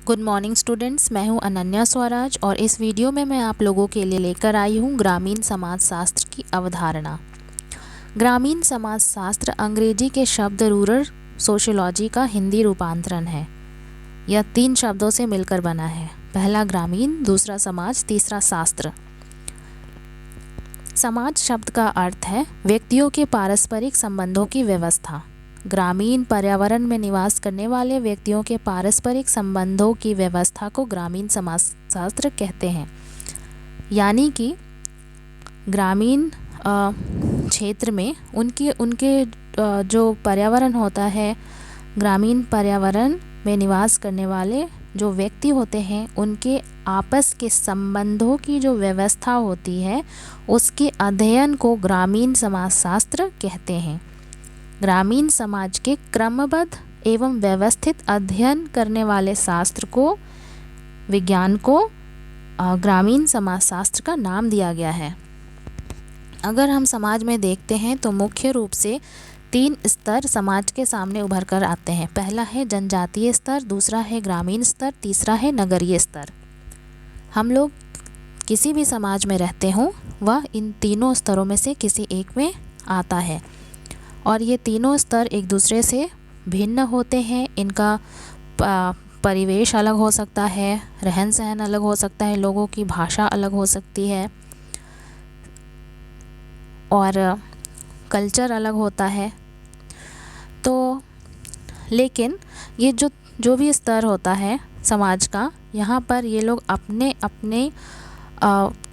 Good morning students, मैं हूं अनन्या स्वराज और इस वीडियो में मैं आप लोगों के लिए लेकर आई हूं ग्रामीण समाज शास्त्र की अवधारणा। ग्रामीण समाज शास्त्र अंग्रेजी के शब्द रूरल सोशियोलॉजी का हिंदी रूपांतरण है। यह 3 शब्दों से मिलकर बना है, पहला ग्रामीण, दूसरा समाज, तीसरा शास्त्र। समाज शब्द का अर्थ है व्यक्तियों के पारस्परिक संबंधों की व्यवस्था। ग्रामीण पर्यावरण में निवास करने वाले व्यक्तियों के पारस्परिक संबंधों की व्यवस्था को ग्रामीण समाजशास्त्र कहते हैं। यानी कि ग्रामीण क्षेत्र में उनके जो पर्यावरण होता है, ग्रामीण पर्यावरण में निवास करने वाले जो व्यक्ति होते हैं उनके आपस के संबंधों की जो व्यवस्था होती है उसके अध्ययन को ग्रामीण समाजशास्त्र कहते हैं। ग्रामीण समाज के क्रमबद्ध एवं व्यवस्थित अध्ययन करने वाले शास्त्र को, विज्ञान को ग्रामीण समाजशास्त्र का नाम दिया गया है। अगर हम समाज में देखते हैं तो मुख्य रूप से 3 स्तर समाज के सामने उभर कर आते हैं। पहला है जनजातीय स्तर, दूसरा है ग्रामीण स्तर, तीसरा है नगरीय स्तर। हम लोग किसी भी समाज में रहते हों वह इन तीनों स्तरों में से किसी एक में आता है और ये तीनों स्तर एक दूसरे से भिन्न होते हैं। इनका परिवेश अलग हो सकता है, रहन सहन अलग हो सकता है, लोगों की भाषा अलग हो सकती है और कल्चर अलग होता है। तो लेकिन ये जो भी स्तर होता है समाज का, यहाँ पर ये लोग अपने अपने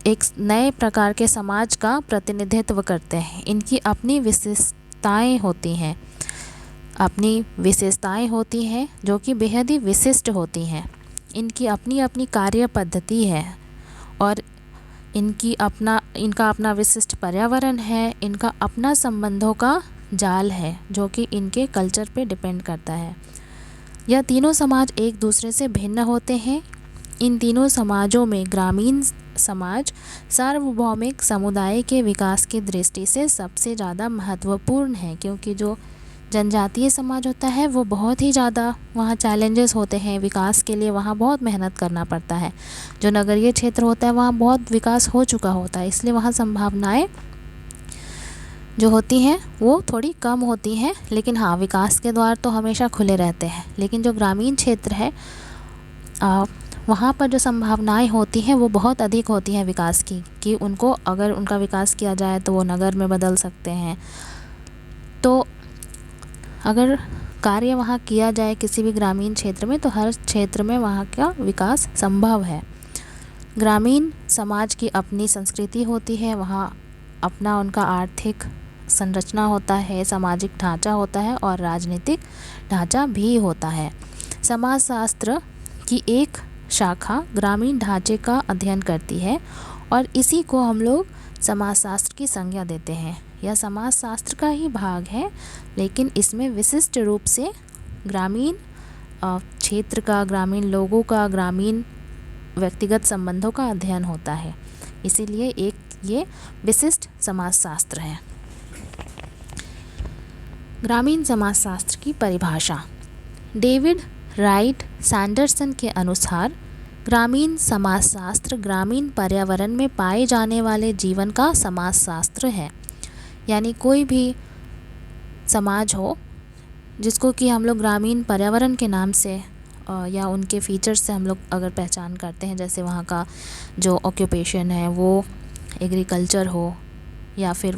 एक नए प्रकार के समाज का प्रतिनिधित्व करते हैं। इनकी अपनी विशेषताएं होती हैं, होती हैं जो कि बेहद ही विशिष्ट होती हैं। इनकी अपनी अपनी कार्य पद्धति है और इनका अपना विशिष्ट पर्यावरण है, इनका अपना संबंधों का जाल है जो कि इनके कल्चर पे डिपेंड करता है। यह तीनों समाज एक दूसरे से भिन्न होते हैं। इन तीनों समाजों में ग्रामीण समाज सार्वभौमिक समुदाय के विकास की दृष्टि से सबसे ज़्यादा महत्वपूर्ण है, क्योंकि जो जनजातीय समाज होता है वो बहुत ही ज़्यादा वहाँ चैलेंजेस होते हैं विकास के लिए, वहाँ बहुत मेहनत करना पड़ता है। जो नगरीय क्षेत्र होता है वहाँ बहुत विकास हो चुका होता है, इसलिए वहाँ संभावनाएं जो होती हैं वो थोड़ी कम होती हैं, लेकिन हाँ, विकास के द्वार तो हमेशा खुले रहते हैं। लेकिन जो ग्रामीण क्षेत्र है वहाँ पर जो संभावनाएं होती हैं वो बहुत अधिक होती हैं विकास की, कि उनको अगर उनका विकास किया जाए तो वो नगर में बदल सकते हैं। तो अगर कार्य वहाँ किया जाए किसी भी ग्रामीण क्षेत्र में तो हर क्षेत्र में वहाँ का विकास संभव है। ग्रामीण समाज की अपनी संस्कृति होती है, वहाँ अपना उनका आर्थिक संरचना होता है, सामाजिक ढांचा होता है और राजनीतिक ढांचा भी होता है। समाजशास्त्र की एक शाखा ग्रामीण ढांचे का अध्ययन करती है और इसी को हम लोग समाजशास्त्र की संज्ञा देते हैं। यह समाजशास्त्र का ही भाग है, लेकिन इसमें विशिष्ट रूप से ग्रामीण क्षेत्र का, ग्रामीण लोगों का, ग्रामीण व्यक्तिगत संबंधों का अध्ययन होता है। इसीलिए ये विशिष्ट समाजशास्त्र है। ग्रामीण समाजशास्त्र की परिभाषा। डेविड राइट सैंडरसन के अनुसार ग्रामीण समाजशास्त्र ग्रामीण पर्यावरण में पाए जाने वाले जीवन का समाजशास्त्र है। यानी कोई भी समाज हो जिसको कि हम लोग ग्रामीण पर्यावरण के नाम से या उनके फीचर्स से हम लोग अगर पहचान करते हैं, जैसे वहाँ का जो ऑक्यूपेशन है वो एग्रीकल्चर हो या फिर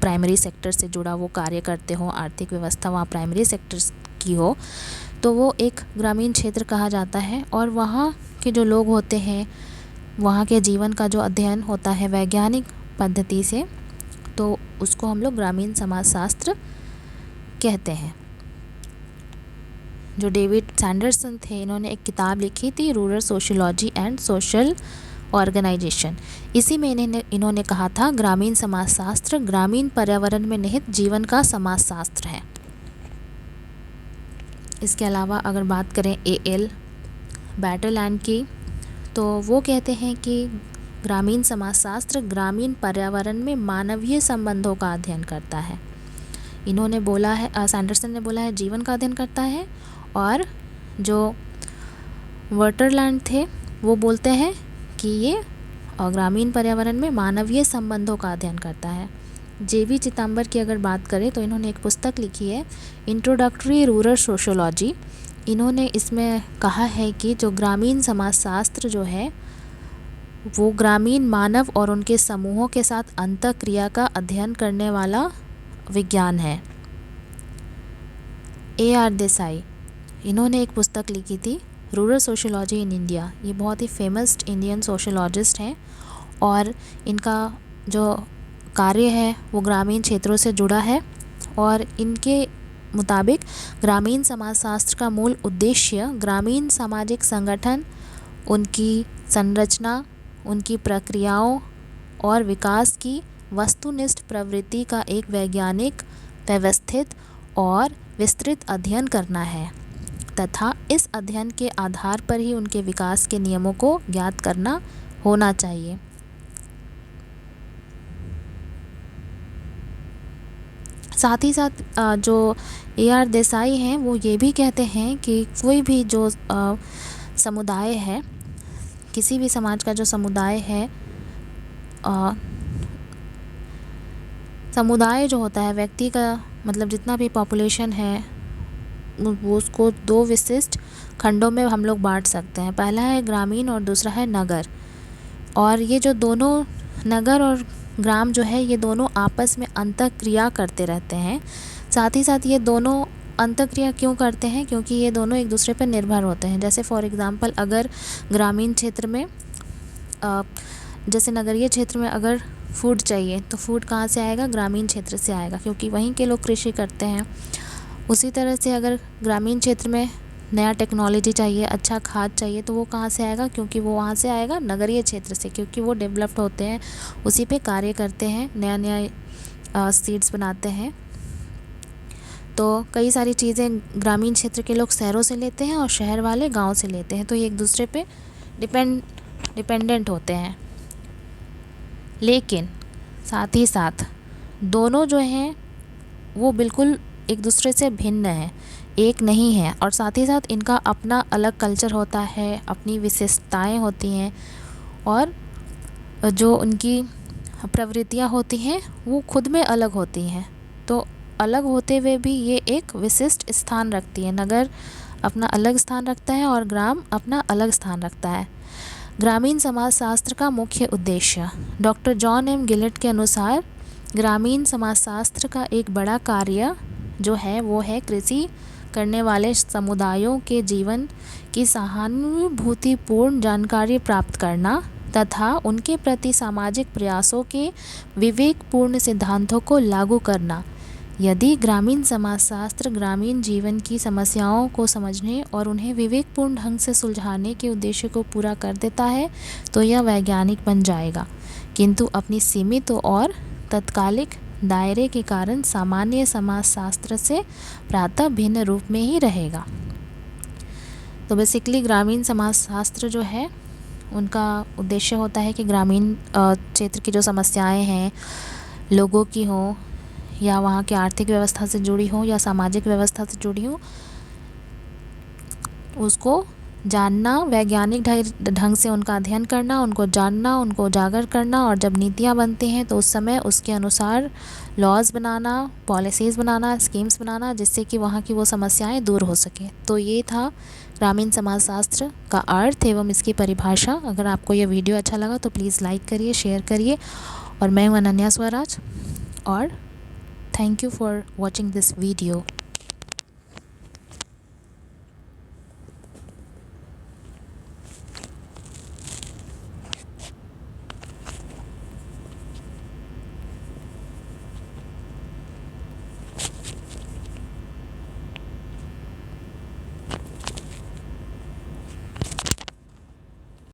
प्राइमरी सेक्टर से जुड़ा वो कार्य करते हो, आर्थिक व्यवस्था वहाँ प्राइमरी सेक्टर की हो, तो वो एक ग्रामीण क्षेत्र कहा जाता है। और वहाँ के जो लोग होते हैं, वहाँ के जीवन का जो अध्ययन होता है वैज्ञानिक पद्धति से, तो उसको हम लोग ग्रामीण समाजशास्त्र कहते हैं। जो डेविड सैंडरसन थे, इन्होंने एक किताब लिखी थी, rural sociology and social organisation. इसी में इन्होंने कहा था ग्रामीण समाजशास्त्र ग्रामीण पर्यावरण में निहित जीवन का समाजशास्त्र है। इसके अलावा अगर बात करें A.L. बैटरलैंड की, तो वो कहते हैं कि ग्रामीण समाजशास्त्र ग्रामीण पर्यावरण में मानवीय संबंधों का अध्ययन करता है। इन्होंने बोला है, सैंडरसन ने बोला है जीवन का अध्ययन करता है, और जो वर्टरलैंड थे वो बोलते हैं कि ये ग्रामीण पर्यावरण में मानवीय संबंधों का अध्ययन करता है। जे.बी. चिदंबर की अगर बात करें तो इन्होंने एक पुस्तक लिखी है इंट्रोडक्टरी रूरल सोशियोलॉजी। इन्होंने इसमें कहा है कि जो ग्रामीण समाजशास्त्र जो है वो ग्रामीण मानव और उनके समूहों के साथ अंतःक्रिया का अध्ययन करने वाला विज्ञान है। ए.आर. देसाई, इन्होंने एक पुस्तक लिखी थी रूरल सोशियोलॉजी इन इंडिया। ये बहुत ही फेमस इंडियन सोशियोलॉजिस्ट हैं और इनका जो कार्य है वो ग्रामीण क्षेत्रों से जुड़ा है और इनके मुताबिक ग्रामीण समाजशास्त्र का मूल उद्देश्य ग्रामीण सामाजिक संगठन, उनकी संरचना, उनकी प्रक्रियाओं और विकास की वस्तुनिष्ठ प्रवृत्ति का एक वैज्ञानिक, व्यवस्थित और विस्तृत अध्ययन करना है तथा इस अध्ययन के आधार पर ही उनके विकास के नियमों को ज्ञात करना होना चाहिए। साथ ही साथ जो ए.आर. देसाई हैं वो ये भी कहते हैं कि कोई भी जो समुदाय है, किसी भी समाज का जो समुदाय है, समुदाय जो होता है व्यक्ति का मतलब जितना भी पॉपुलेशन है वो उसको दो विशिष्ट खंडों में हम लोग बांट सकते हैं। पहला है ग्रामीण और दूसरा है नगर। और ये जो दोनों नगर और ग्राम जो है ये दोनों आपस में अंतःक्रिया करते रहते हैं। साथ ही साथ ये दोनों अंतःक्रिया क्यों करते हैं? क्योंकि ये दोनों एक दूसरे पर निर्भर होते हैं। जैसे फॉर एग्ज़ाम्पल अगर ग्रामीण क्षेत्र में जैसे नगरीय क्षेत्र में अगर फूड चाहिए तो फूड कहाँ से आएगा? ग्रामीण क्षेत्र से आएगा, क्योंकि वहीं के लोग कृषि करते हैं। उसी तरह से अगर ग्रामीण क्षेत्र में नया टेक्नोलॉजी चाहिए, अच्छा खाद चाहिए, तो वो कहाँ से आएगा? क्योंकि वो वहाँ से आएगा नगरीय क्षेत्र से, क्योंकि वो डेवलप्ड होते हैं, उसी पे कार्य करते हैं, नया नया सीड्स बनाते हैं। तो कई सारी चीज़ें ग्रामीण क्षेत्र के लोग शहरों से लेते हैं और शहर वाले गांव से लेते हैं, तो ये एक दूसरे पे डिपेंडेंट होते हैं। लेकिन साथ ही साथ दोनों जो हैं वो बिल्कुल एक दूसरे से भिन्न हैं, एक नहीं है। और साथ ही साथ इनका अपना अलग कल्चर होता है, अपनी विशेषताएं होती हैं और जो उनकी प्रवृत्तियां होती हैं वो खुद में अलग होती हैं। तो अलग होते हुए भी ये एक विशिष्ट स्थान रखती है। नगर अपना अलग स्थान रखता है और ग्राम अपना अलग स्थान रखता है। ग्रामीण समाजशास्त्र का मुख्य उद्देश्य डॉक्टर जॉन एम गिलेट के अनुसार ग्रामीण समाजशास्त्र का एक बड़ा कार्य जो है वो है कृषि करने वाले समुदायों के जीवन की सहानुभूतिपूर्ण जानकारी प्राप्त करना तथा उनके प्रति सामाजिक प्रयासों के विवेकपूर्ण सिद्धांतों को लागू करना। यदि ग्रामीण समाजशास्त्र ग्रामीण जीवन की समस्याओं को समझने और उन्हें विवेकपूर्ण ढंग से सुलझाने के उद्देश्य को पूरा कर देता है तो यह वैज्ञानिक बन जाएगा, किंतु अपनी सीमित और तत्कालिक दायरे के कारण सामान्य समाजशास्त्र से प्रातः भिन्न रूप में ही रहेगा। तो बेसिकली ग्रामीण समाजशास्त्र जो है उनका उद्देश्य होता है कि ग्रामीण क्षेत्र की जो समस्याएं हैं लोगों की हो या वहाँ की आर्थिक व्यवस्था से जुड़ी हो या सामाजिक व्यवस्था से जुड़ी हो, उसको जानना, वैज्ञानिक ढंग से उनका अध्ययन करना, उनको जानना, उनको उजागर करना और जब नीतियाँ बनती हैं तो उस समय उसके अनुसार लॉज बनाना, पॉलिसीज़ बनाना, स्कीम्स बनाना, जिससे कि वहाँ की वो समस्याएं दूर हो सकें। तो ये था ग्रामीण समाजशास्त्र का अर्थ एवं इसकी परिभाषा। अगर आपको ये वीडियो अच्छा लगा तो प्लीज़ लाइक करिए, शेयर करिए। और मैं हूँ अनन्या स्वराज और thank you for watching this video.